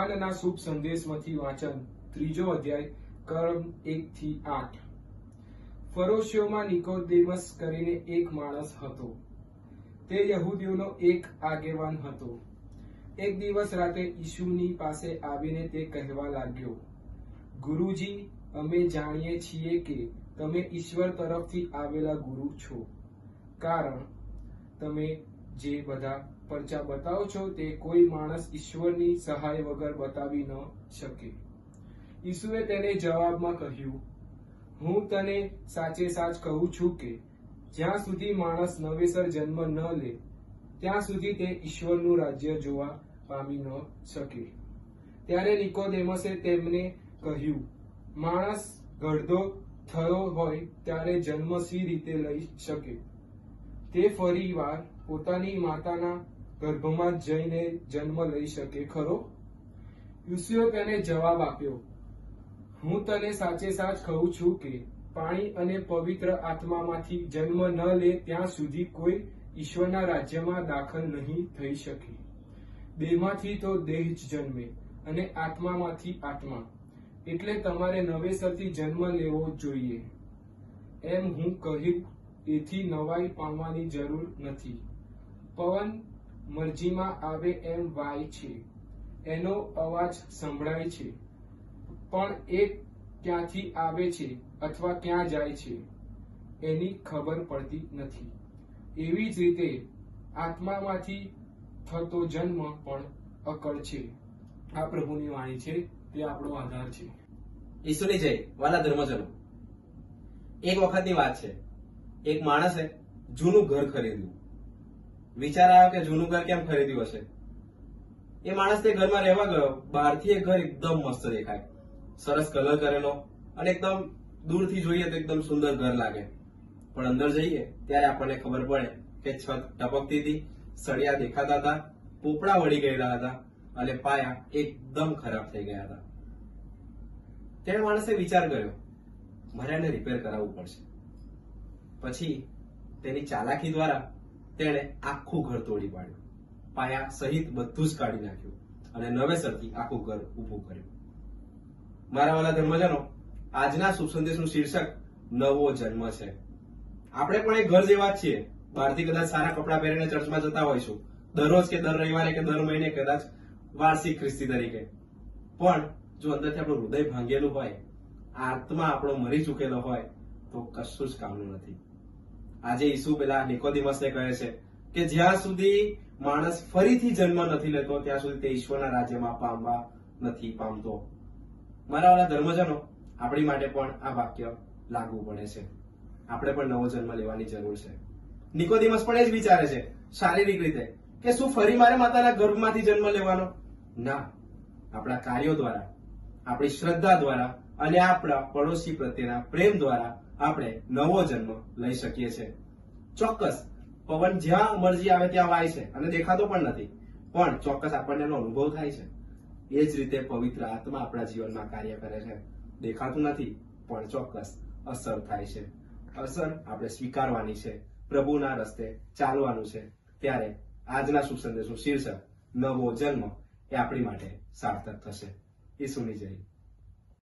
યોહાનના શુભ સંદેશમાંથી વાંચન, 3 અધ્યાય, કર્મ 1 થી 8। ફરોશીઓમાં નિકોદેમસ કરીને એક માણસ હતો. તે યહૂદીઓનો એક આગેવાન હતો. એક દિવસ રાતે ઈસુની પાસે આવીને તે કહેવા લાગ્યો, ગુરુજી, અમે જાણીએ છીએ કે તમે ઈશ્વર તરફથી આવેલા ગુરુ છો, કારણ તમે જે બધા પરચા બતાવો છો તે કોઈ માણસ ઈશ્વરની સહાય વગર બતાવી ન શકે. ઈસુએ તેને જવાબમાં કહ્યું, હું તને સાચે સાચ કહું છું કે જ્યાં સુધી માણસ નવેસર જન્મ ન લે ત્યાં સુધી તે ઈશ્વરનું રાજ્ય જોવા પામી ન શકે. ત્યારે નિકોદેમસે તેમને કહ્યું, માણસ ઘરડો થયો હોય ત્યારે જન્મ સી રીતે લઈ શકે? તે ફરી વાર પોતાની માતાના ગર્ભમાં જઈને જન્મ લઈ શકે ખરો? ઈસુએ તેને જવાબ આપ્યો, હું તને સાચે સાચ કહું છું કે પાણી અને પવિત્ર આત્મામાંથી જન્મ ન લે ત્યાં સુધી કોઈ ઈશ્વરના રાજ્યમાં દાખલ નહીં થઈ શકે. દેહમાંથી તો દેહ જ જન્મે અને આત્મામાંથી આત્મા. એટલે તમારે નવેસરથી જન્મ લેવો જોઈએ. એમ હું કહ્યું એથી નવાઈ પામવાની જરૂર નથી. પવન મરજીમાં આવે એમ વાય છે, એનો અવાજ સંભળાય છે, પણ એ ક્યાંથી આવે છે અથવા ક્યાં જાય છે એની ખબર પડતી નથી. એવી જ રીતે આત્મામાંથી થતો જન્મ પણ અકળ છે. આ પ્રભુની વાણી છે, તે આપણો આધાર છે. ઈસુની જય. વાલા ધર્મજનો, એક વખતની વાત છે, એક માણસે જૂનું ઘર ખરીદ્યું. વિચાર આવ્યો કે જૂનું ઘર કેમ ખરીદ્યું હશે. એ માણસ તે ઘરમાં રહેવા ગયો. બહારથી એ ઘર એકદમ મસ્ત દેખાય, સરસ કલર કરેલો, અને એકદમ દૂરથી જોઈએ તો એકદમ સુંદર ઘર લાગે. પણ અંદર જઈએ ત્યારે આપણને ખબર પડે કે છત ટપકતી હતી, સળિયા દેખાતા હતા, પોપડા વળી ગયેલા હતા અને પાયા એકદમ ખરાબ થઈ ગયા હતા. તે માણસે વિચાર કર્યો, મારે એને રિપેર કરાવવું પડશે. પછી તેની ચાલાકી દ્વારા તેણે આખું ઘર તોડી પાડ્યું, પાયા સહિત બધું જ કાઢી નાખ્યું અને નવેસરથી આખું ઘર ઊભું કર્યું. મારા વાલા ધર્મજનો, આજના શુભ સંદેશનું શીર્ષક નવો જન્મ છે. આપણે પણ એક ઘર જેવા જ છીએ. બહારથી કદાચ સારા કપડા પહેરીને ચર્ચમાં જતા હોઈશું, દરરોજ કે દર રવિવારે કે દર મહિને કદાચ વાર્ષિક ખ્રિસ્તી તરીકે. પણ જો અંદરથી આપણું હૃદય ભાંગેલું હોય, આત્મા આપણો મરી ચૂકેલો હોય, તો કશું જ કામનું નથી. આજે ઈસુ પેલા નિકોદેમસને કહે છે કે જ્યાં સુધી માણસ ફરીથી જન્મ નથી લેતો ત્યાં સુધી તે ઈશ્વરના રાજ્યમાં પામવા નથી પામતો. મારા વાળા ધર્મજનો, આપણી માટે પણ આ વાક્ય લાગુ પડે છે. આપણે પણ નવો જન્મ લેવાની જરૂર છે. નિકોદેમસ પણ એ જ વિચારે છે શારીરિક રીતે કે શું ફરી મારે માતાના ગર્ભમાંથી જન્મ લેવાનો? ના, આપણા કાર્યો દ્વારા, આપણી શ્રદ્ધા દ્વારા અને આપણા પડોશી પ્રત્યેના પ્રેમ દ્વારા આપણે નવો જન્મ લઈ શકીએ છીએ. ચોક્કસ પવન જ્યાં મરજી આવે ત્યાં વાય છે અને દેખાતો પણ નથી, પણ ચોક્કસ આપણને એનો અનુભવ થાય છે. એ જ રીતે પવિત્ર આત્મા આપણા જીવનમાં કાર્ય કરે છે. દેખાતું નથી પણ ચોક્કસ અસર થાય છે. અસર આપણે સ્વીકારવાની છે, પ્રભુના રસ્તે ચાલવાનું છે. ત્યારે આજના શુભ સંદેશનું શીર્ષક નવો જન્મ એ આપણી માટે સાર્થક થશે. ઈસુની જય.